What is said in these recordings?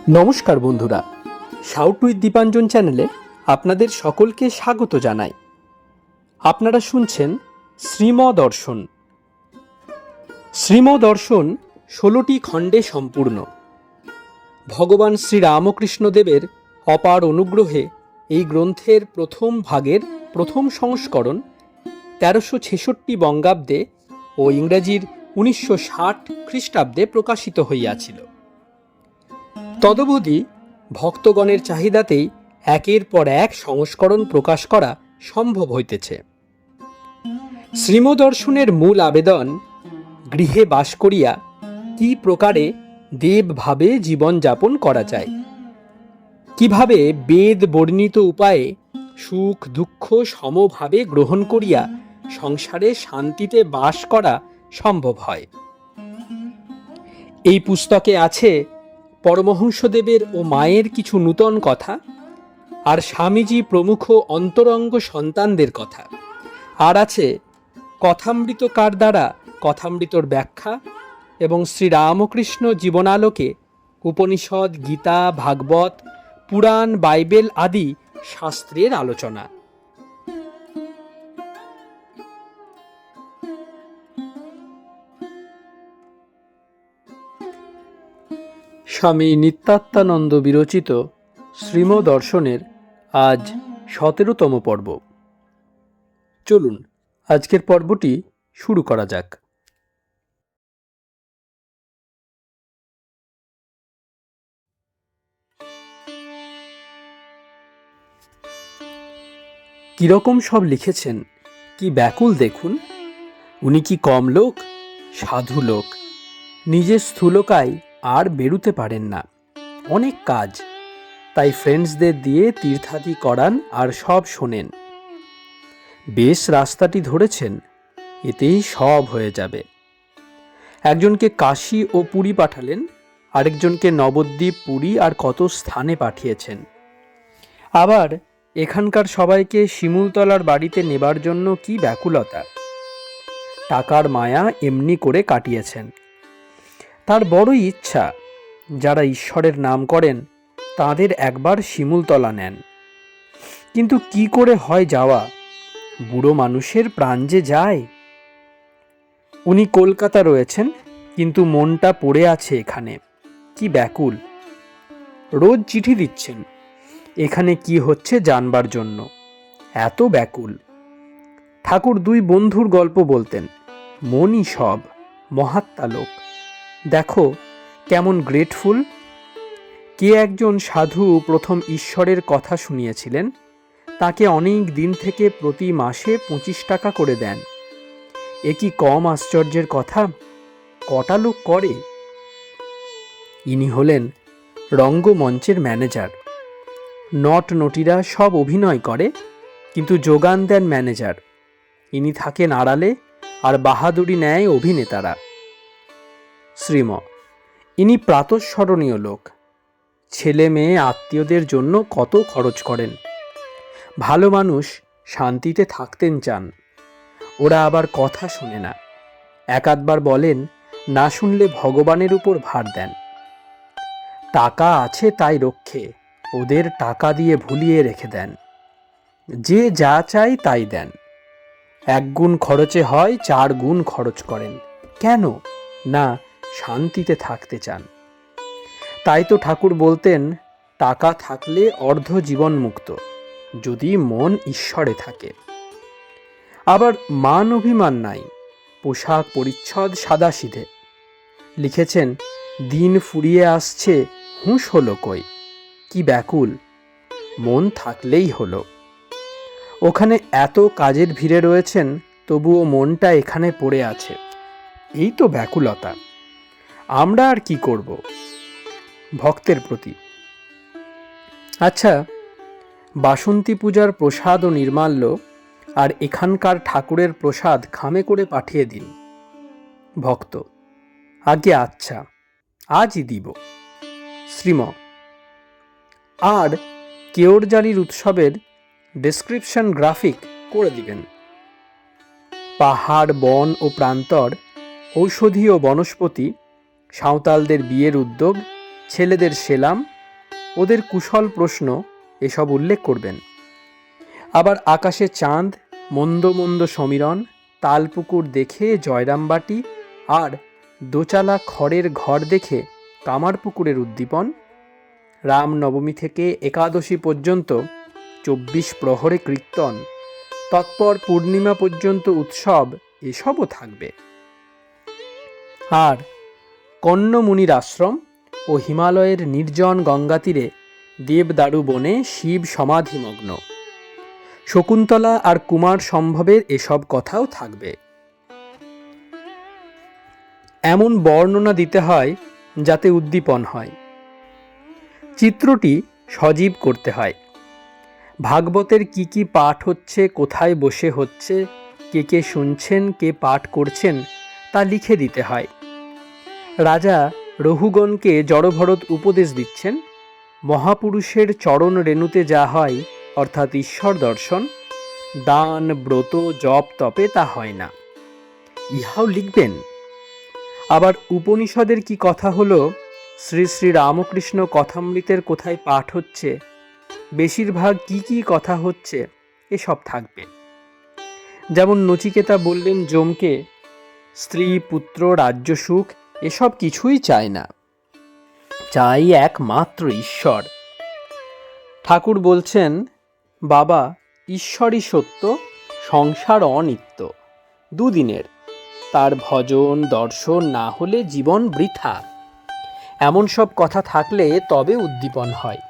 নমস্কার বন্ধুরা, shout with Dipanjan চ্যানেলে আপনাদের সকলকে স্বাগত জানাই। আপনারা শুনছেন শ্রীমদর্শন। শ্রীমদর্শন 16টি খণ্ডে সম্পূর্ণ। ভগবান শ্রীরামকৃষ্ণদেবের অপার অনুগ্রহে এই গ্রন্থের প্রথম ভাগের প্রথম সংস্করণ 1366 বঙ্গাব্দে ও ইংরেজির 1960 খ্রিস্টাব্দে প্রকাশিত হইয়াছিল। তদবধি ভক্তগণের চাহিদাতেই একের পর এক সংস্করণ প্রকাশ করা সম্ভব হইতেছে। শ্রীমদর্শনের মূল আবেদন, গৃহে বাস করিয়া কি প্রকারে দেবভাবে জীবনযাপন করা যায়, কিভাবে বেদ বর্ণিত উপায়ে সুখ দুঃখ সমভাবে গ্রহণ করিয়া সংসারে শান্তিতে বাস করা সম্ভব হয়। এই পুস্তকে আছে পরমহংসদেবের ও মায়ের কিছু নূতন কথা, আর স্বামীজি প্রমুখ অন্তরঙ্গ সন্তানদের কথা, আর আছে কথামৃতকার দ্বারা কথামৃতর ব্যাখ্যা এবং শ্রীরামকৃষ্ণ জীবনালোকে উপনিষদ, গীতা, ভাগবত, পুরাণ, বাইবেল আদি শাস্ত্রের আলোচনা। স্বামী নিত্যাত্মানন্দ বিরচিত শ্রীমদর্শনের আজ 17তম পর্ব। চলুন আজকের পর্বটি শুরু করা যাক। কিরকম সব লিখেছেন, কি ব্যাকুল দেখুন। উনি কি কম লোক? সাধু লোক, নিজের স্থূলকায় আর বেরুতে পারেন না, অনেক কাজ, তাই ফ্রেন্ডসদের দিয়ে তীর্থাদি করান আর সব শোনেন। বেশ রাস্তাটি ধরেছেন, এতেই সব হয়ে যাবে। একজনকে কাশী ও পুরী পাঠালেন, আরেকজনকে নবদ্বীপ, পুরী আর কত স্থানে পাঠিয়েছেন। আবার এখানকার সবাইকে শিমুলতলার বাড়িতে নেবার জন্য কি ব্যাকুলতা। টাকার মায়া এমনি করে কাটিয়েছেন। তার বড়ই ইচ্ছা যারা ঈশ্বরের নাম করেন তাদের একবার শিমুলতলা নেন। কিন্তু কি করে হয় যাওয়া? বুড়ো মানুষের প্রাণ যে যায়। উনি কলকাতা রয়েছেন, কিন্তু মনটা পড়ে আছে এখানে। কি ব্যাকুল। রোজ চিঠি দিচ্ছেন এখানে কি হচ্ছে জানবার জন্য। এত ব্যাকুল। ঠাকুর দুই বন্ধুর গল্প বলতেন, মনই সব, মহাত্মা লোক। দেখো কেমন গ্রেটফুল। কে একজন সাধু প্রথম ঈশ্বরের কথা শুনিয়েছিলেন, তাকে অনেক দিন থেকে প্রতি মাসে 25 টাকা করে দেন। এ কি কম আশ্চর্যের কথা? কটা লোক করে? ইনি হলেন রঙ্গমঞ্চের ম্যানেজার। নট নটিরা সব অভিনয় করে, কিন্তু যোগান দেন ম্যানেজার। ইনি থাকেন আড়ালে, আর বাহাদুরি নেয় অভিনেতারা। শ্রীম, ইনি প্রাতঃস্মরণীয় লোক। ছেলে মেয়ে আত্মীয়দের জন্য কত খরচ করেন। ভালো মানুষ শান্তিতে থাকতেন চান, ওরা আবার কথা শোনে না। একাধবার বলেন, না শুনলে ভগবানের উপর ভার দেন। টাকা আছে তাই রক্ষে, ওদের টাকা দিয়ে ভুলিয়ে রেখে দেন। যে যা চাই তাই দেন। 1 গুণ খরচে হয় 4 গুণ খরচ করেন। কেন? না, শান্তিতে থাকতে চান। তাই তো ঠাকুর বলতেন, টাকা থাকলে অর্ধ জীবন মুক্ত, যদি মন ঈশ্বরে থাকে। আবার মান অভিমান নাই, পোশাক পরিচ্ছদ সাদাসিধে। লিখেছেন, দিন ফুরিয়ে আসছে, হুঁশ হলো কই। কি ব্যাকুল। মন থাকলেই হলো। ওখানে এত কাজের ভিড়ে রয়েছেন, তবুও মনটা এখানে পড়ে আছে। এই তো ব্যাকুলতা। আমরা আর কি করব? ভক্তের প্রতি। আচ্ছা, বাসন্তী পূজার প্রসাদ ও নির্মাল্য আর এখানকার ঠাকুরের প্রসাদ খামে করে পাঠিয়ে দিন। ভক্ত, আগে আচ্ছা, আজই দিব। শ্রীম, আর কেওড়জালির উৎসবের ডেসক্রিপশন গ্রাফিক করে দিবেন। পাহাড়, বন ও প্রান্তর, ঔষধি ও বনস্পতি, সাঁওতালদের বিয়ের উদ্যোগ, ছেলেদের সেলাম, ওদের কুশল প্রশ্ন এসব উল্লেখ করবেন। আবার আকাশে চাঁদ, মন্দ মন্দ সমীরণ, তালপুকুর দেখে জয়রামবাটি আর দোচালা খড়ের ঘর দেখে কামারপুকুরের উদ্দীপন, রামনবমী থেকে একাদশী পর্যন্ত 24 প্রহরে কীর্তন, তৎপর পূর্ণিমা পর্যন্ত উৎসব, এসবও থাকবে। আর কণ্যমুনির আশ্রম ও হিমালয়ের নির্জন গঙ্গা তীরে দেবদারু বনে শিব সমাধিমগ্ন, শকুন্তলা আর কুমার সম্ভবের এসব কথাও থাকবে। এমন বর্ণনা দিতে হয় যাতে উদ্দীপন হয়। চিত্রটি সজীব করতে হয়। ভাগবতের কি কি পাঠ হচ্ছে, কোথায় বসে হচ্ছে, কে কে শুনছেন, কে পাঠ করছেন, তা লিখে দিতে হয়। রাজা রঘুগণকে জড়ভরত উপদেশ দিচ্ছেন, মহাপুরুষের চরণ রেণুতে যা হয়, অর্থাৎ ঈশ্বর দর্শন, দান ব্রত জপ তপে তা হয় না, ইহাও লিখবেন। আবার উপনিষদের কি কথা হলো, শ্রী শ্রী রামকৃষ্ণ কথামৃতের কোথায় পাঠ হচ্ছে, বেশিরভাগ কি কি কথা হচ্ছে, এসব থাকবে। যেমন নচিকেতা বললেন যমকে, স্ত্রী পুত্র রাজ্য সুখ এসব কিছুই চায় না, চাই একমাত্র ঈশ্বর। ঠাকুর বলছেন, বাবা ঈশ্বরই সত্য, সংসার অনিত্য, দুদিনের, তার ভজন দর্শন না হলে জীবন বৃথা। এমন সব কথা থাকলে তবে উদ্দীপন হয়।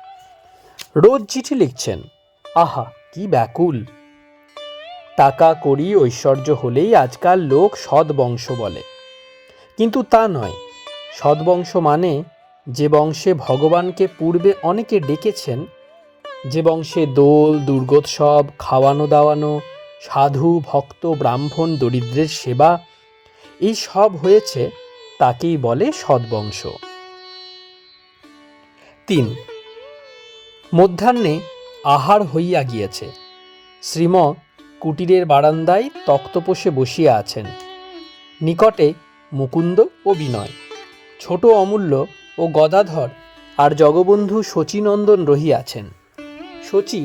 রোজ চিঠি লিখছেন, আহা কি ব্যাকুল। টাকা কড়ি ঐশ্বর্য হলেই আজকাল লোক সদ্বংশ বলে, কিন্তু তা নয়। সদ্বংশ মানে যে বংশে ভগবানকে পূর্বে অনেকে ডেকেছেন, যে বংশে দোল দুর্গোৎসব, খাওয়ানো দাওয়ানো, সাধু ভক্ত ব্রাহ্মণ দরিদ্রের সেবা, এই সব হয়েছে, তাকেই বলে সদ্বংশ। 3. মধ্যাহ্নে আহার হইয়া গিয়েছে। শ্রীম কুটিরের বারান্দায় তক্তপোষে বসিয়া আছেন। নিকটে মুকুন্দ ও বিনয়, ছোট অমূল্য ও গদাধর আর জগবন্ধু শচীনন্দন রহিয়াছেন। শচী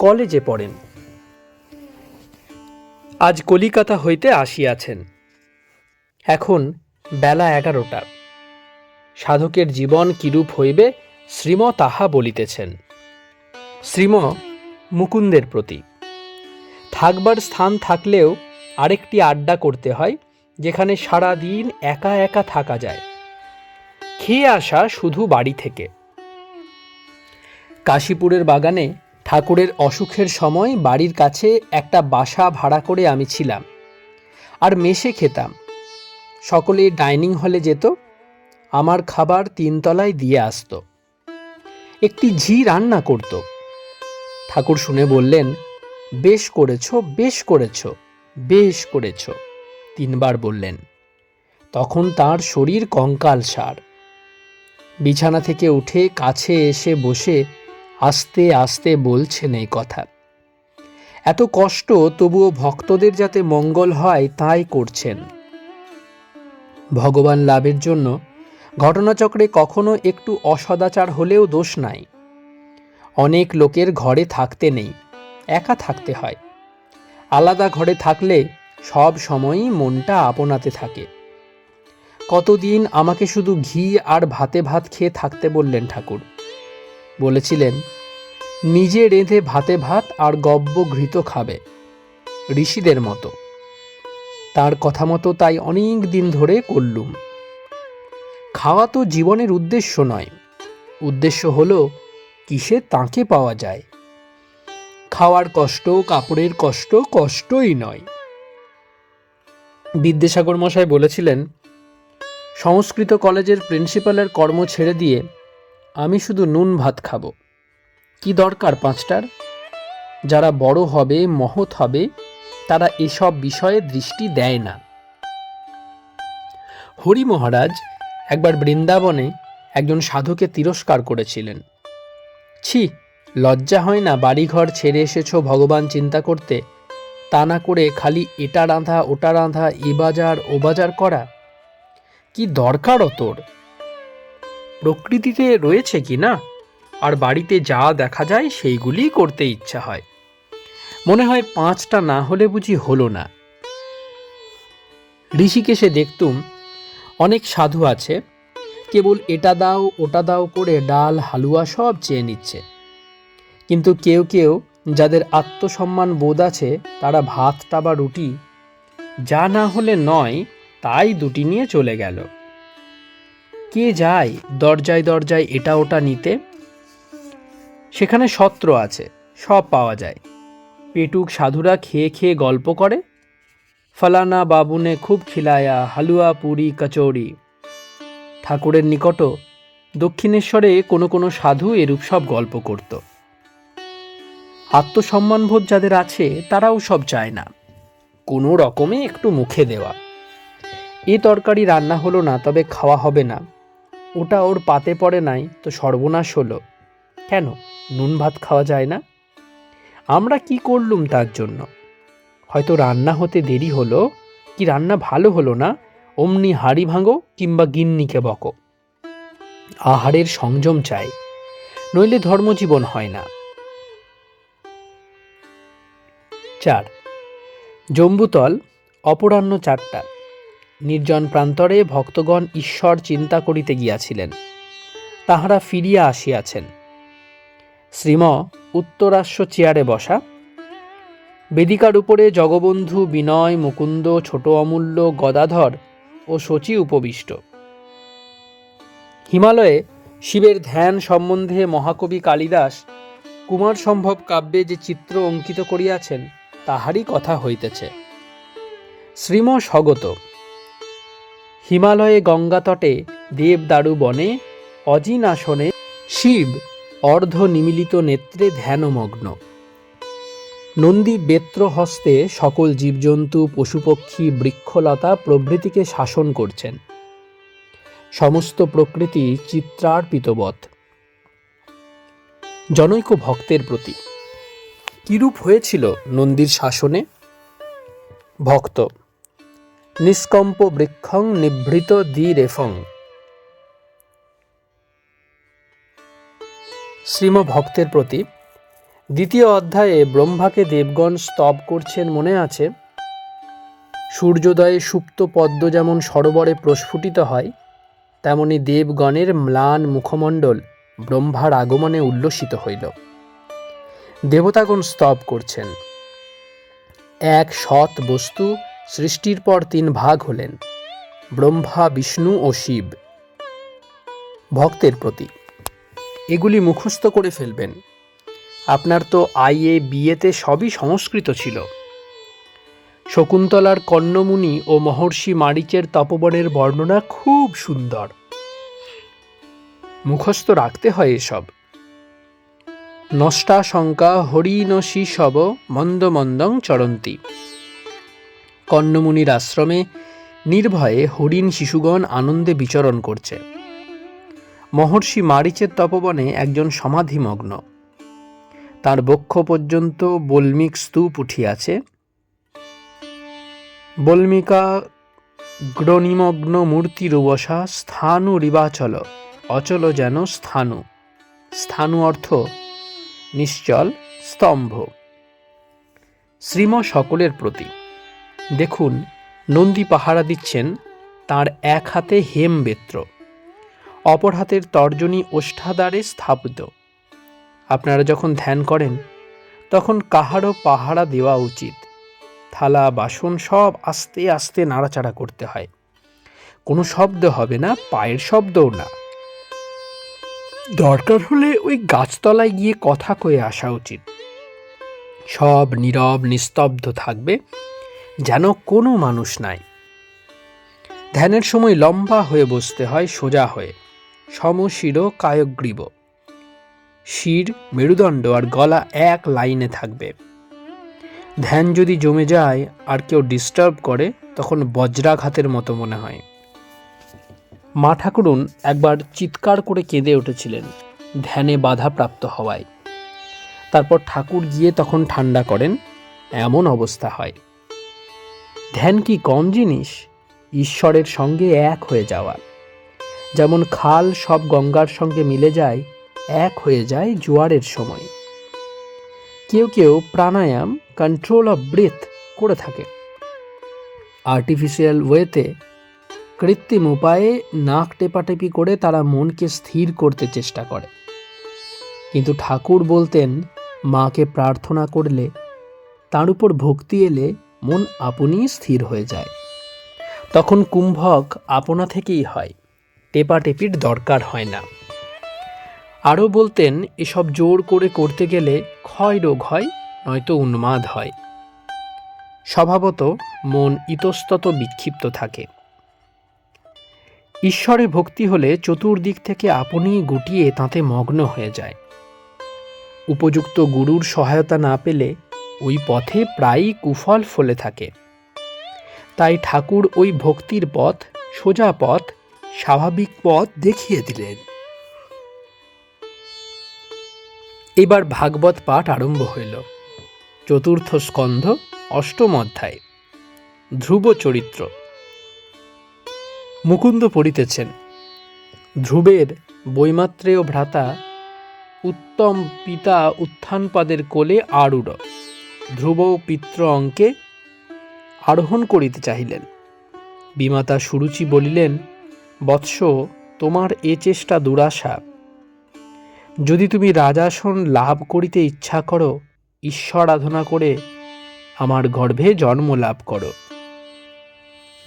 কলেজে পড়েন, আজ কলিকাতা হইতে আসিয়াছেন। এখন বেলা 11টা। সাধকের জীবন কিরূপ হইবে শ্রীম তাহা বলিতেছেন। শ্রীম মুকুন্দের প্রতি। থাকবার স্থান থাকলেও আরেকটি আড্ডা করতে হয়, যেখানে সারা দিন একা একা থাকা যায়। খেয়ে আসা শুধু বাড়ি থেকে। কাশীপুরের বাগানে ঠাকুরের অসুখের সময় বাড়ির কাছে একটা বাসা ভাড়া করে আমি ছিলাম, আর মেসে খেতাম। সকলে ডাইনিং হলে যেত, আমার খাবার 3 তলায় দিয়ে আসতো। একটি ঝি রান্না করত। ঠাকুর শুনে বললেন, বেশ করেছ, বেশ করেছ, বেশ করেছ, 3 বার বললেন। তখন তার শরীর কঙ্কালসার। বিছানা থেকে উঠে কাছে এসে বসে আস্তে আস্তে বলছেন এই কথা। এত কষ্ট, তবুও ভক্তদের যাতে মঙ্গল হয় তাই করছেন। ভগবান লাভের জন্য ঘটনাচক্রে কখনো একটু অসদাচার হলেও দোষ নাই। অনেক লোকের ঘরে থাকতে নেই, একা থাকতে হয়। আলাদা ঘরে থাকলে সব সময়ই মনটা আপনাতে থাকে। কতদিন আমাকে শুধু ঘি আর ভাতে ভাত খেয়ে থাকতে বললেন ঠাকুর। বলেছিলেন, নিজে রেঁধে ভাতে ভাত আর গব্য ঘৃত খাবে, ঋষিদের মতো। তার কথা মতো তাই অনেক দিন ধরে করলুম। খাওয়া তো জীবনের উদ্দেশ্য নয়, উদ্দেশ্য হলো কিসে তাকে পাওয়া যায়। খাওয়ার কষ্ট, কাপড়ের কষ্ট, কষ্টই নয়। বিদ্যাসাগর মশাই বলেছিলেন, সংস্কৃত কলেজের প্রিন্সিপালের কর্ম ছেড়ে দিয়ে আমি শুধু নুন ভাত খাবো। কি দরকার 5টার? যারা বড় হবে, মহৎ হবে, তারা এসব বিষয়ে দৃষ্টি দেয় না। হরি মহারাজ একবার বৃন্দাবনে একজন সাধুকে তিরস্কার করেছিলেন। ছি, লজ্জা হয় না বাড়িঘর ছেড়ে এসেছো ভগবান চিন্তা করতে, তা না করে খালি এটা রাঁধা ওটা রাঁধা, এ বাজার ও বাজার করা? কি দরকার তোর? প্রকৃতিতে রয়েছে কি না, আর বাড়িতে যা দেখা যায় সেইগুলিই করতে ইচ্ছা হয়। মনে হয় 5টা না হলে বুঝি হলো না। ঋষিকেশে দেখতুম অনেক সাধু আছে, কেবল এটা দাও ওটা দাও করে ডাল হালুয়া সব চেয়ে নিচ্ছে। কিন্তু কেউ কেউ যাদের আত্মসম্মান বোধ আছে, তারা ভাতটা বা রুটি যা না হলে নয় তাই দুটি নিয়ে চলে গেল। কে যায় দরজায় দরজায় এটা ওটা নিতে? সেখানে সত্র আছে, সব পাওয়া যায়। পেটুক সাধুরা খেয়ে খেয়ে গল্প করে, ফলানা বাবুনে খুব খিলায়া, হালুয়া পুরি কচৌড়ি। ঠাকুরের নিকটও দক্ষিণেশ্বরে কোনো কোনো সাধু এরূপ সব গল্প করত। আত্মসম্মানবোধ যাদের আছে তারাও সব চায় না, কোনো রকমে একটু মুখে দেওয়া। এ তরকারি রান্না হলো না, তবে খাওয়া হবে না। ওটা ওর পাতে পড়ে নাই তো সর্বনাশ হলো। কেন নুন ভাত খাওয়া যায় না? আমরা কি করলুম তার জন্য? হয়তো রান্না হতে দেরি হলো, কি রান্না ভালো হলো না, অমনি হাড়ি ভাঙো কিংবা গিন্নিকে বকো। আহারের সংযম চাই, নইলে ধর্মজীবন হয় না। 4 জম্বুতল, অপরাহ্ন 4টা। নির্জন প্রান্তরে ভক্তগণ ঈশ্বর চিন্তা করিতে গিয়াছিলেন, তাহারা ফিরিয়া আসিয়াছেন। শ্রীম উত্তরাশ্ব চেয়ারে বসা, বেদিকার উপরে জগবন্ধু, বিনয়, মুকুন্দ, ছোট অমূল্য, গদাধর ও শচী উপবিষ্ট। হিমালয়ে শিবের ধ্যান সম্বন্ধে মহাকবি কালিদাস কুমার সম্ভব কাব্যে যে চিত্র অঙ্কিত করিয়াছেন, তাহারই কথা হইতেছে। শ্রীম স্বগত, হিমালয়ে গঙ্গাতটে দেবদারু বনে অজিন আসনে শিব অর্ধ নিমিলিত নেত্রে ধ্যানমগ্ন। নন্দী বেত্র হস্তে সকল জীবজন্তু, পশুপক্ষী, বৃক্ষলতা প্রভৃতিকে শাসন করছেন। সমস্ত প্রকৃতি চিত্রার্পিতবৎ। জনৈক ভক্তের প্রতি কিরূপ হয়েছিল নন্দীর শাসনে? ভক্ত, নিষ্কম্প বৃক্ষং নিভৃত দ্বিরেফং। শ্রীম ভক্তের প্রতি 2য় অধ্যায়ে ব্রহ্মাকে দেবগণ স্তব করছেন, মনে আছে? সূর্যোদয়ে সুপ্ত পদ্ম যেমন সরোবরে প্রস্ফুটিত হয়, তেমনি দেবগণের ম্লান মুখমণ্ডল ব্রহ্মার আগমনে উল্লসিত হইল। দেবতাগণ স্তব করছেন। এক সৎ বস্তু সৃষ্টির পর 3 ভাগ হলেন, ব্রহ্মা, বিষ্ণু ও শিব। ভক্তের প্রতি এগুলি মুখস্থ করে ফেলবেন। আপনার তো আইএ বিএতে সবই সংস্কৃত ছিল। শকুন্তলার কর্ণমুনি ও মহর্ষি মারীচের তপবনের বর্ণনা খুব সুন্দর, মুখস্থ রাখতে হয় এসব। নষ্টা শঙ্কা হরিণসী সব মন্দ মন্দং চরন্তি। কর্ণমুনির আশ্রমে নির্ভয়ে হরিণ শিশুগণ আনন্দে বিচরণ করছে। মহর্ষি মারীচের তপবনে একজন সমাধিমগ্ন, তার বক্ষ পর্যন্ত বল্মিক স্তূপ উঠিয়াছে। বল্মিকা গ্রনিমগ্ন মূর্তি রুবসা স্থানু রিবাচল, অচল যেন স্থানু। স্থানু অর্থ নিশ্চল, স্তম্ভ। শ্রীম সকলের প্রতি দেখুন, নন্দী পাহারা দিচ্ছেন, তার এক হাতে হেম বেত্র, অপর হাতের তর্জনী ওষ্ঠাদ্বারে স্থাপিত। আপনারা যখন ধ্যান করেন তখন কাহারও পাহারা দেওয়া উচিত। থালা বাসন সব আস্তে আস্তে নাড়াচাড়া করতে হয়, কোনো শব্দ হবে না, পায়ের শব্দও না। দরকার হলে ওই গাছতলায় গিয়ে কথা কয়ে আসা উচিত। সব নীরব নিস্তব্ধ থাকবে, যেন কোনো মানুষ নাই। ধ্যানের সময় লম্বা হয়ে বসতে হয়, সোজা হয়ে, সমশির কায়গ্রীব। শির, মেরুদণ্ড আর গলা এক লাইনে থাকবে। ধ্যান যদি জমে যায় আর কেউ ডিস্টার্ব করে, তখন বজ্রাঘাতের মতো মনে হয়। মা ঠাকুরুন একবার চিৎকার করে কেঁদে উঠেছিলেন ধ্যানে বাধা প্রাপ্ত হওয়ায়। তারপর ঠাকুর গিয়ে তখন ঠান্ডা করেন, এমন অবস্থা হয়। ধ্যান কি কম জিনিস? ঈশ্বরের সঙ্গে এক হয়ে যাওয়া। যেমন খাল সব গঙ্গার সঙ্গে মিলে যায়, এক হয়ে যায় জোয়ারের সময়। কেউ কেউ প্রাণায়াম, কন্ট্রোল অফ ব্রেথ করে থাকে। আর্টিফিশিয়াল ওয়েতে, কৃত্রিম উপায়ে নাক টেপাটেপি করে তারা মনকে স্থির করতে চেষ্টা করে। কিন্তু ঠাকুর বলতেন, মাকে প্রার্থনা করলে, তার উপর ভক্তি এলে মন আপনিই স্থির হয়ে যায়। তখন কুম্ভক আপনা থেকেই হয়, টেপাটেপির দরকার হয় না। আরও বলতেন, এসব জোর করে করতে গেলে ক্ষয় রোগ হয়, নয়তো উন্মাদ হয়। স্বভাবত মন ইতস্তত বিক্ষিপ্ত থাকে। ঈশ্বরে ভক্তি হলে চতুর্দিক থেকে আপনিই গুটিয়ে তাতে মগ্ন হয়ে যায়। উপযুক্ত গুরুর সহায়তা না পেলে ওই পথে প্রায়ই কুফল ফলে থাকে। তাই ঠাকুর ওই ভক্তির পথ, সোজা পথ, স্বাভাবিক পথ দেখিয়ে দিলেন। এবার ভাগবত পাঠ আরম্ভ হইল। চতুর্থ স্কন্ধ, অষ্টম অধ্যায়। ধ্রুব চরিত্র। মুকুন্দ পড়িতেছেন। ধ্রুবের বৈমাত্রেয় ভ্রাতা উত্তম পিতা উত্থানপাদের কোলে আরূঢ়। ধ্রুব পিতৃ অঙ্কে আরোহণ করিতে চাহিলেন। বিমাতা সুরুচি বলিলেন, বৎস, তোমার এ চেষ্টা দুরাশা। যদি তুমি রাজাসন লাভ করিতে ইচ্ছা করো, ঈশ্বর আরাধনা করে আমার গর্ভে জন্ম লাভ করো।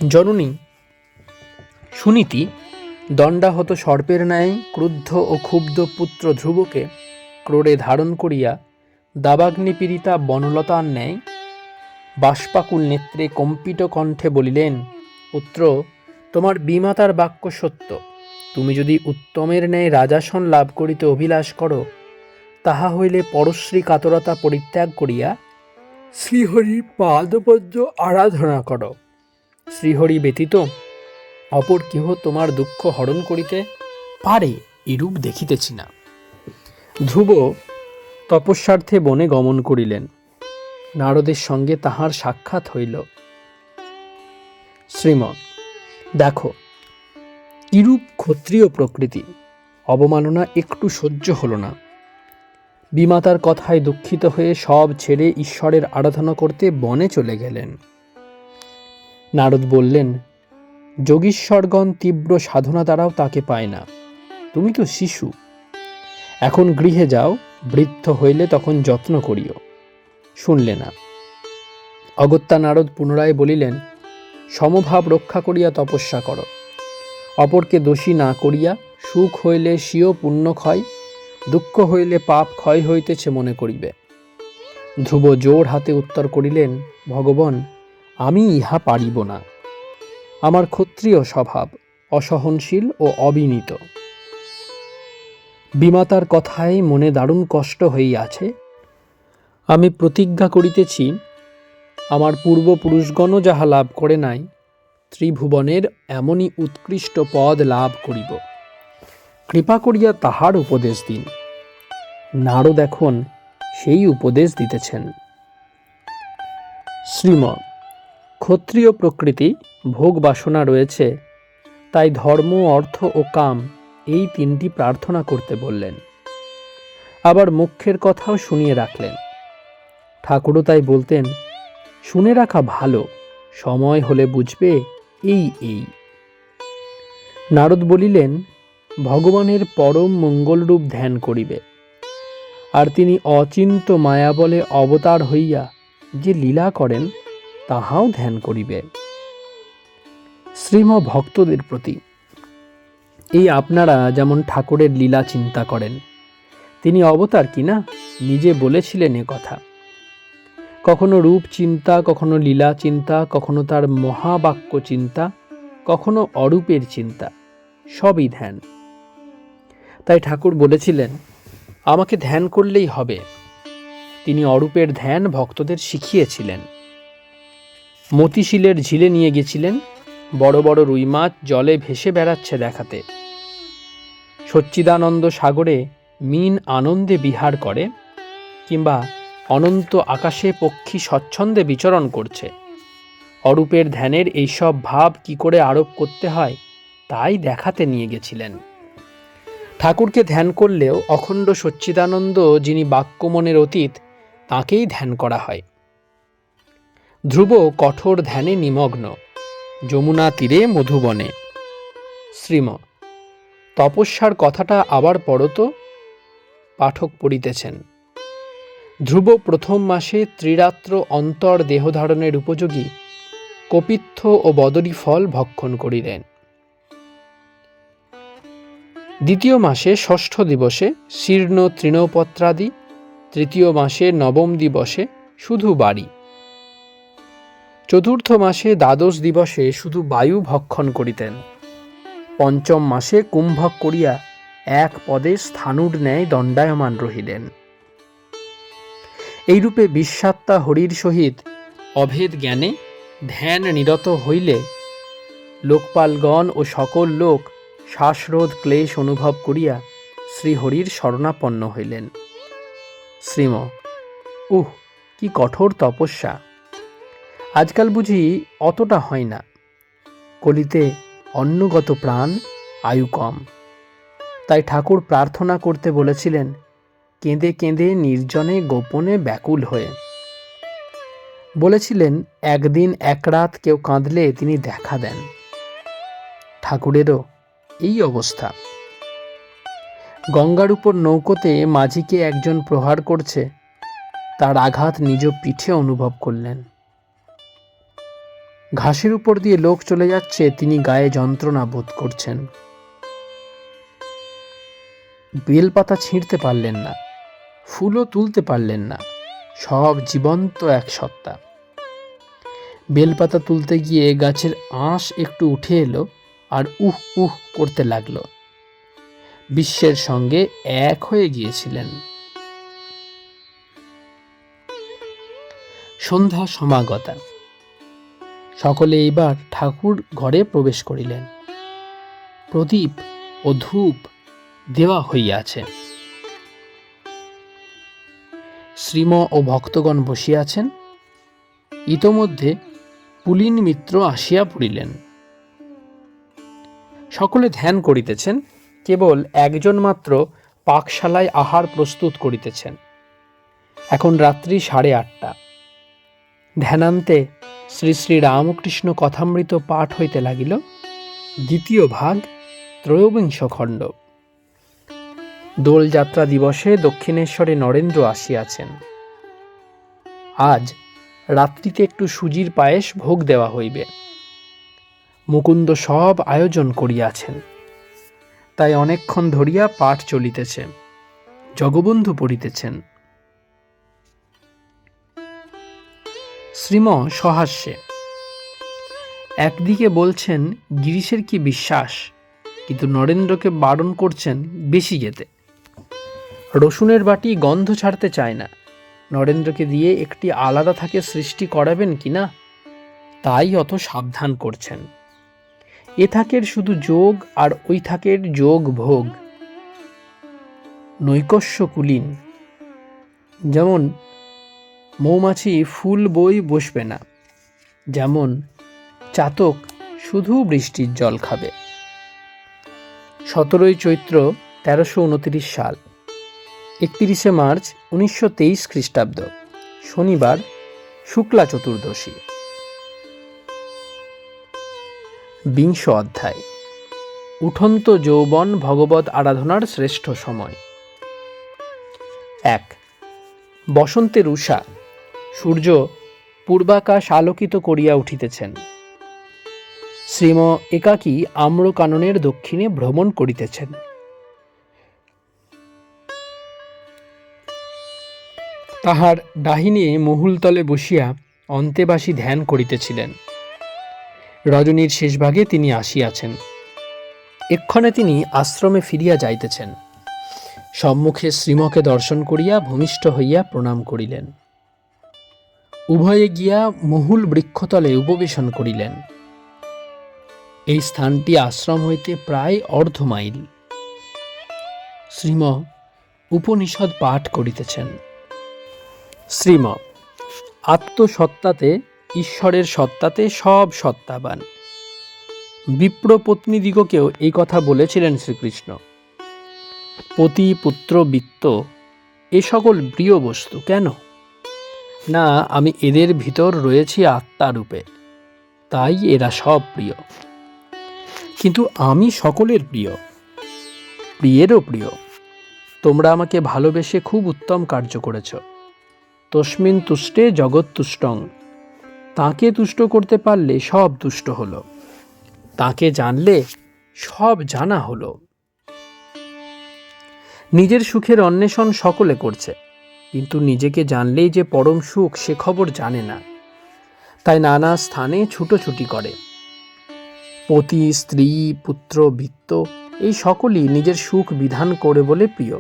জননী সুনীতি দণ্ডাহত সর্পের ন্যায় ক্রুদ্ধ ও ক্ষুব্ধ পুত্র ধ্রুবকে ক্রোড়ে ধারণ করিয়া দাবাগ্নিপীড়িতা বনলতার ন্যায় বাষ্পাকুল নেত্রে কম্পিত কণ্ঠে বলিলেন, পুত্র, তোমার বিমাতার বাক্য সত্য। তুমি যদি উত্তমের ন্যায় রাজাসন লাভ করিতে অভিলাষ করো, তাহা হইলে পরশ্রী কাতরতা পরিত্যাগ করিয়া শ্রীহরির পাদপদ্ম আরাধনা করো। শ্রীহরি ব্যতীত অপর কেহ তোমার দুঃখ হরণ করিতে পারে এরূপ দেখিতেছি না। ধ্রুব তপস্যার্থে বনে গমন করিলেন। নারদের সঙ্গে তাহার সাক্ষাৎ হইল। শ্রীমৎ, দেখো, কিরূপ ক্ষত্রিয় প্রকৃতি। অবমাননা একটু সহ্য হল না। বিমাতার কথায় দুঃখিত হয়ে সব ছেড়ে ঈশ্বরের আরাধনা করতে বনে চলে গেলেন। নারদ বললেন, যোগীশ্বরগণ তীব্র সাধনা দ্বারাও তাকে পায় না। তুমি তো শিশু, এখন গৃহে যাও, বৃদ্ধ হইলে তখন যত্ন করিও। শুনলে না। অগত্যা নারদ পুনরায় বলিলেন, সমভাব রক্ষা করিয়া তপস্যা করো। অপরকে দোষী না করিয়া, সুখ হইলে স্বীয় পুণ্য ক্ষয়, দুঃখ হইলে পাপ ক্ষয় হইতেছে মনে করিবে। ধ্রুব জোর হাতে উত্তর করিলেন, ভগবান, আমি ইহা পারিব না। আমার ক্ষত্রিয় স্বভাব, অসহনশীল ও অবিনীত। বিমাতার কথায় মনে দারুণ কষ্ট হইয়াছে। আমি প্রতিজ্ঞা করিতেছি, আমার পূর্বপুরুষগণও যাহা লাভ করে নাই, ত্রিভুবনের এমনই উৎকৃষ্ট পদ লাভ করিব। কৃপা করিয়া তাহার উপদেশ দিন। নারদ এখন সেই উপদেশ দিতেছেন। শ্রীম, ক্ষত্রিয় প্রকৃতি, ভোগ বাসনা রয়েছে, তাই ধর্ম, অর্থ ও কাম এই তিনটি প্রার্থনা করতে বললেন। আবার মোক্ষের কথাও শুনিয়ে রাখলেন। ঠাকুরও তাই বলতেন, শুনে রাখা ভালো, সময় হলে বুঝবে এই। নারদ বলিলেন, ভগবানের পরম মঙ্গলরূপ ধ্যান করিবে, আর তিনি অচিন্ত মায়া বলে অবতার হইয়া যে লীলা করেন তাহাও ধ্যান করিবে। শ্রীম ভক্তদের প্রতি, এই আপনারা যেমন ঠাকুরের লীলা চিন্তা করেন, তিনি অবতার কিনা, নিজে বলেছিলেন এ কথা। কখনো রূপ চিন্তা, কখনো লীলা চিন্তা, কখনো তার মহাবাক্য চিন্তা, কখনো অরূপের চিন্তা, সবই ধ্যান। তাই ঠাকুর বলেছিলেন, আমাকে ধ্যান করলেই হবে। তিনি অরূপের ধ্যান ভক্তদের শিখিয়েছিলেন। মতিশিলের ঝিলে নিয়ে গেছিলেন, বড় বড় রুই মাছ জলে ভেসে বেড়াচ্ছে দেখাতে। সচ্চিদানন্দ সাগরে মিন আনন্দে বিহার করে, কিংবা অনন্ত আকাশে পক্ষী স্বচ্ছন্দে বিচরণ করছে। অরূপের ধ্যানের এইসব ভাব কি করে আরোপ করতে হয় তাই দেখাতে নিয়ে গেছিলেন। ঠাকুরকে ধ্যান করলেও অখণ্ড সচ্চিদানন্দ যিনি বাক্যমনের অতীত, তাঁকেই ধ্যান করা হয়। ধ্রুব কঠোর ধ্যানে নিমগ্ন, যমুনা তীরে মধুবনে। শ্রীম তপস্যার কথাটা আবার পড়ো তো। পাঠক পড়িতেছেন। ধ্রুব প্রথম মাসে ত্রিরাত্র অন্তর দেহধারণের উপযোগী কপিত্থ ও বদরী ফল ভক্ষণ করিলেন। দ্বিতীয় মাসে ষষ্ঠ দিবসে শীর্ণ তৃণপত্রাদি, তৃতীয় মাসে নবম দিবসে শুধু বাড়ি, চতুর্থ মাসে দ্বাদশ দিবসে শুধু বায়ু ভক্ষণ করিতেন। পঞ্চম মাসে কুম্ভক করিয়া এক পদে স্থাণুর ন্যায় দণ্ডায়মান রহিলেন। এইরূপে বিশ্বাত্মা হরির সহিত অভেদ জ্ঞানে ধ্যান নিরত হইলে লোকপালগণ ও সকল লোক শ্বাসরোধ ক্লেশ অনুভব করিয়া শ্রীহরির শরণাপন্ন হইলেন। শ্রীম কি কঠোর তপস্যা! আজকাল বুঝি অতটা হয় না। কলিতে অন্নগত প্রাণ, আয়ু কম। তাই ঠাকুর প্রার্থনা করতে বলেছিলেন, কেঁদে কেঁদে নির্জনে গোপনে ব্যাকুল হয়ে। বলেছিলেন, একদিন এক রাত কেউ কাঁদলে তিনি দেখা দেন। ঠাকুরেরও এই অবস্থা। গঙ্গার উপর নৌকোতে মাঝিকে একজন প্রহার করছে, তার আঘাত নিজ পিঠে অনুভব করলেন। ঘাসের উপর দিয়ে লোক চলে যাচ্ছে, তিনি গায়ে যন্ত্রণা বোধ করছেন। বেলপাতা ছিঁড়তে পারলেন না, ফুলও তুলতে পারলেন না, সব জীবন্ত এক সত্তা। বেলপাতা তুলতে গিয়ে গাছের আঁশ একটু উঠে এলো আর করতে লাগলো। বিশ্বের সঙ্গে এক হয়ে গিয়েছিলেন। সন্ধ্যা সমাগতা। সকলে এইবার ঠাকুর ঘরে প্রবেশ করিলেন। প্রদীপ ও ধূপ দেওয়া হইয়াছে। শ্রীম ও ভক্তগণ বসিয়াছেন। ইতোমধ্যে পুলিন মিত্র আসিয়া পড়িলেন। সকলে ধ্যান করিতেছেন, কেবল একজন মাত্র পাকশালায় আহার প্রস্তুত করিতেছেন। এখন রাত্রি 8:30। ধ্যানান্তে শ্রী শ্রী রামকৃষ্ণ কথামৃত পাঠ হইতে লাগিল। দ্বিতীয় ভাগ, 23 খণ্ড। দোলযাত্রা দিবসে দক্ষিণেশ্বরে নরেন্দ্র আসিয়াছেন। আজ রাত্রিতে একটু সুজির পায়েস ভোগ দেওয়া হইবে। মুকুন্দ সব আয়োজন করিয়াছেন, তাই অনেকক্ষণ ধরিয়া পাঠ চলিতেছে। জগবন্ধু পড়িতেছেন। শ্রীম সহাস্যে। একদিকে বলছেন গিরিশের কি বিশ্বাস, কিন্তু নরেন্দ্রকে বারণ করছেন বেশি যেতে। রসুনের বাটি গন্ধ ছাড়তে চায় না, নরেন্দ্রকে দিয়ে একটি আলাদা থাকে সৃষ্টি করাবেন কিনা, তাই অত সাবধান করছেন। এ থাকের শুধু যোগ আর ওই থাকের যোগ ভোগ। নৈকস্য কুলীন। যেমন মৌমাছি ফুল বই বসবে না, যেমন চাতক শুধু বৃষ্টির জল খাবে। 17 চৈত্র 1329 সাল, 31 মার্চ 1923 খ্রিস্টাব্দ, শনিবার, শুক্লা চতুর্দশী। 20 অধ্যায়। উঠন্ত যৌবন ভগবৎ আরাধনার শ্রেষ্ঠ সময়। 1। বসন্তের উষা। সূর্য পূর্বাকাশ আলোকিত করিয়া উঠিতেছেন। শ্রীম একাকী আম্রকাননের দক্ষিণে ভ্রমণ করিতেছেন। তাহার ডাহিনে মহুলতলে বসিয়া অন্তেবাসী ধ্যান করিতেছিলেন। রজনীর শেষভাগে তিনি আসিয়াছেন। এক্ষণে তিনি আশ্রমে ফিরিয়া যাইতেছেন। সম্মুখে শ্রীমকে দর্শন করিয়া ভূমিষ্ঠ হইয়া প্রণাম করিলেন। উভয়ে গিয়া মহুল বৃক্ষতলে উপবেশন করিলেন। এই স্থানটি আশ্রম হইতে প্রায় অর্ধ মাইল। শ্রীম উপনিষদ পাঠ করিতেছেন। শ্রীম আত্মসত্তাতে, ঈশ্বরের সত্তাতে সব সত্তাবান। বিপ্র পত্নীদিগকেও এই কথা বলেছিলেন শ্রীকৃষ্ণ। পতি, পুত্র, বিত্ত এ সকল প্রিয় বস্তু কেন? না, আমি এদের ভিতর রয়েছি আত্মারূপে, তাই এরা সব প্রিয়। কিন্তু আমি সকলের প্রিয়, প্রিয়েরও প্রিয়। তোমরা আমাকে ভালোবেসে খুব উত্তম কার্য করেছ। তস্মিন তুষ্টে জগৎ তুষ্টং। তাকে তুষ্ট করতে পারলে সব তুষ্ট হলো, তাকে জানলে সব জানা হলো। নিজের সুখের অন্বেষণ সকলে করছে, কিন্তু নিজেকে জানলেই যে পরম সুখ সে খবর জানে না, তাই নানা স্থানে ছুটোছুটি করে। পতি, স্ত্রী, পুত্র, বিত্ত এই সকলই নিজের সুখ বিধান করে বলে প্রিয়।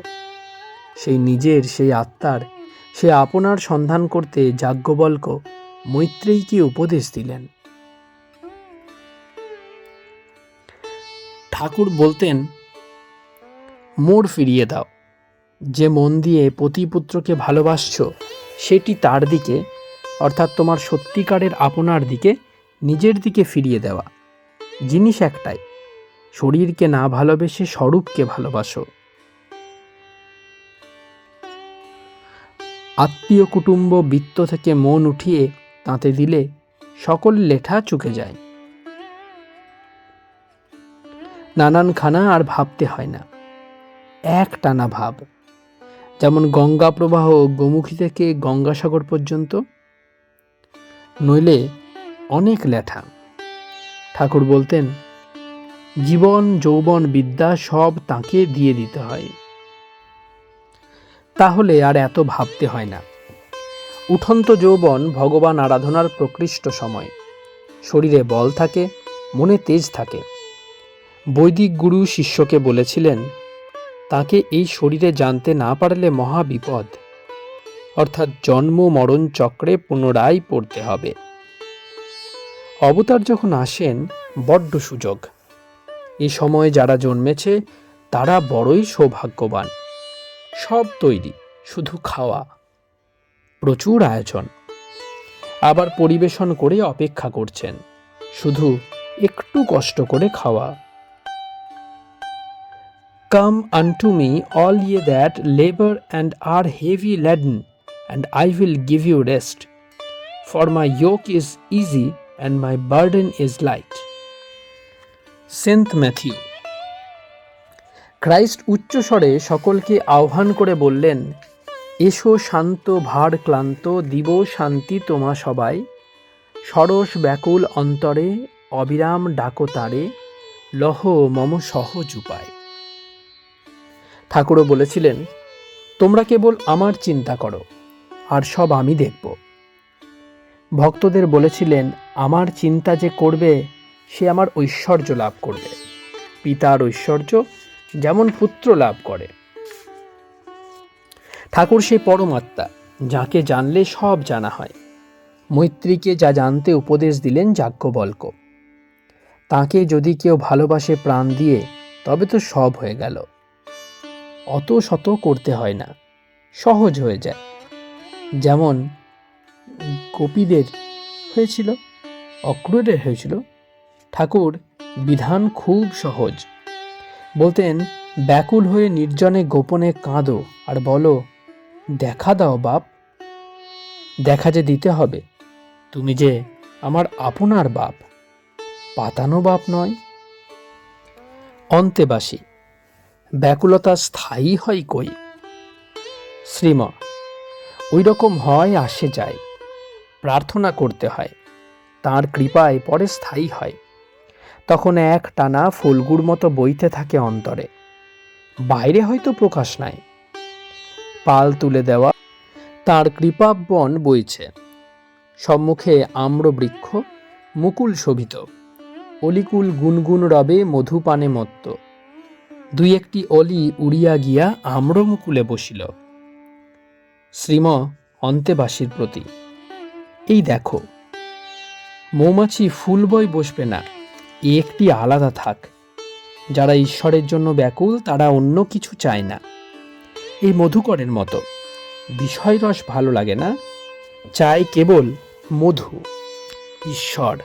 সেই নিজের, সেই আত্মার, সে আপনার সন্ধান করতে যাজ্ঞবল্ক্য মৈত্রেয়ীকে উপদেশ দিলেন। ঠাকুর বলতেন, মোড় ফিরিয়ে দাও। যে মন দিয়ে পতিপুত্রকে ভালোবাসছ সেটি তার দিকে, অর্থাৎ তোমার সত্যিকারের আপনার দিকে, নিজের দিকে ফিরিয়ে দেওয়া। জিনিস একটাই, শরীরকে না ভালোবেসে স্বরূপকে ভালোবাসো। আত্মীয় কুটুম্ব বৃত্ত থেকে মন উঠিয়ে তাতে দিলে সকল লেঠা চুকে যায়। নানান খানা আর ভাবতে হয় না, এক টানা ভাব। যেমন গঙ্গা প্রবাহ গোমুখী থেকে গঙ্গাসাগর পর্যন্ত, নইলে অনেক লেঠা। ঠাকুর বলতেন, জীবন, যৌবন, বিদ্যা সব তাকে দিয়ে দিতে হয়, তাহলে আর এত ভাবতে হয় না। উঠন্ত যৌবন ভগবান আরাধনার প্রকৃষ্ট সময়। শরীরে বল থাকে, মনে তেজ থাকে। বৈদিক গুরু শিষ্যকে বলেছিলেন, তাকে এই শরীরে জানতে না পারলে মহা বিপদ, অর্থাৎ জন্ম মরণ চক্রে পুনরায় পড়তে হবে। অবতার যখন আসেন বড্ড সুযোগ। এই সময় যারা জন্মেছে তারা বড়ই সৌভাগ্যবান। সব তৈরি, শুধু খাওয়া। প্রচুর আয়োজন, আবার পরিবেশন করে অপেক্ষা করছেন, শুধু একটু কষ্ট করে খাওয়া। Come unto me, all ye that labor and are heavy laden, and I will give you rest. For my yoke is easy and my burden is light. Saint Matthew. Christ উচ্চস্বরে সকলকে আহ্বান করে বললেন, এসো শান্ত ভার ক্লান্ত, দিব শান্তি তোমা সবাই। সরস ব্যাকুল অন্তরে, অবিরাম ডাকো তারে, লহ মম সহজ উপায়। ঠাকুরও বলেছিলেন, তোমরা কেবল আমার চিন্তা করো, আর সব আমি দেখব। ভক্তদের বলেছিলেন, আমার চিন্তা যে করবে সে আমার ঐশ্বর্য লাভ করবে। পিতার ঐশ্বর্য যেমন পুত্র লাভ করে। ঠাকুর সেই পরমাত্মা, যাকে জানলে সব জানা হয়। মৈত্রীকে যা জানতে উপদেশ দিলেন যাজ্ঞবল্ক্য। তাকে যদি কেউ ভালোবাসে প্রাণ দিয়ে, তবে তো সব হয়ে গেল। অত শত করতে হয় না, সহজ হয়ে যায়। যেমন গোপীদের হয়েছিল, অক্রূরের হয়েছিল। ঠাকুর বিধান খুব সহজ। বলতেন, ব্যাকুল হয়ে নির্জনে গোপনে কাঁদো আর বলো, দেখা দাও বাপ। দেখা যে দিতে হবে, তুমি যে আমার আপনার বাপ, পাতানো বাপ নয়। অন্তেবাসী, ব্যাকুলতা স্থায়ী হয় কই? শ্রীম, ওই রকম হয়, আসে যায়। প্রার্থনা করতে হয়, তাঁর কৃপায় পরে স্থায়ী হয়। তখন এক টানা ফুলগুড় মতো বইতে থাকে অন্তরে, বাইরে হয়তো প্রকাশ নাই। পাল তুলে দেওয়া তাঁর কৃপাবন বইছে। সম্মুখে আম্র বৃক্ষ, মুকুল শোভিত, অলিকুল গুনগুন রবে মধুপানে মত্ত। দুই একটি অলি উড়িয়া গিয়া আম্র মুকুলে বসিল। শ্রীম অন্তেবাসীর প্রতি, এই দেখো, মৌমাছি ফুল বই বসবে না, এ একটি আলাদা থাক। যারা ঈশ্বরের জন্য ব্যাকুল তারা অন্য কিছু চায় না। এই মধুকরের মতো বিষয় রস ভালো লাগে না, চাই কেবল মধু, ঈশ্বর।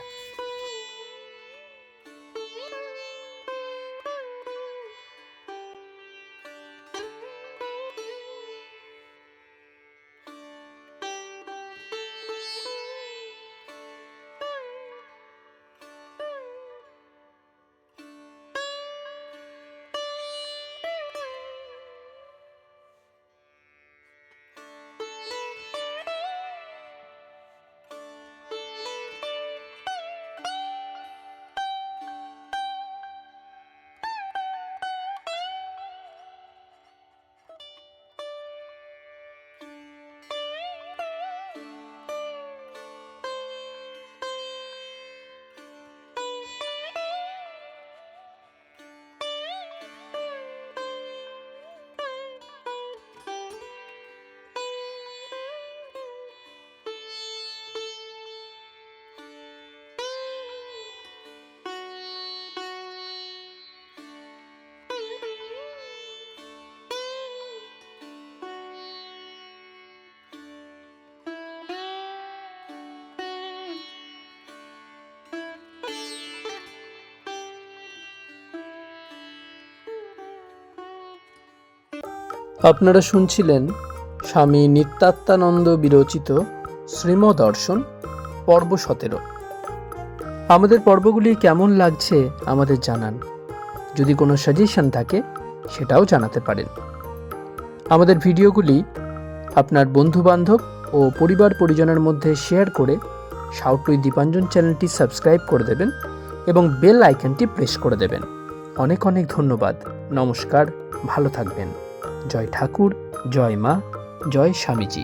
আপনারা শুনছিলেন স্বামী নিত্যাত্মানন্দ বিরচিত শ্রীমদর্শন পর্ব 17। আমাদের পর্বগুলি কেমন লাগছে আমাদের জানান। যদি কোনো সাজেশন থাকে সেটাও জানাতে পারেন। আমাদের ভিডিওগুলি আপনার বন্ধুবান্ধব ও পরিবার পরিজনের মধ্যে শেয়ার করে সাউটুই দীপাঞ্জন চ্যানেলটি সাবস্ক্রাইব করে দেবেন এবং বেল আইকনটি প্রেস করে দেবেন। অনেক অনেক ধন্যবাদ। নমস্কার, ভালো থাকবেন। জয় ঠাকুর, জয় মা, জয় স্বামীজি।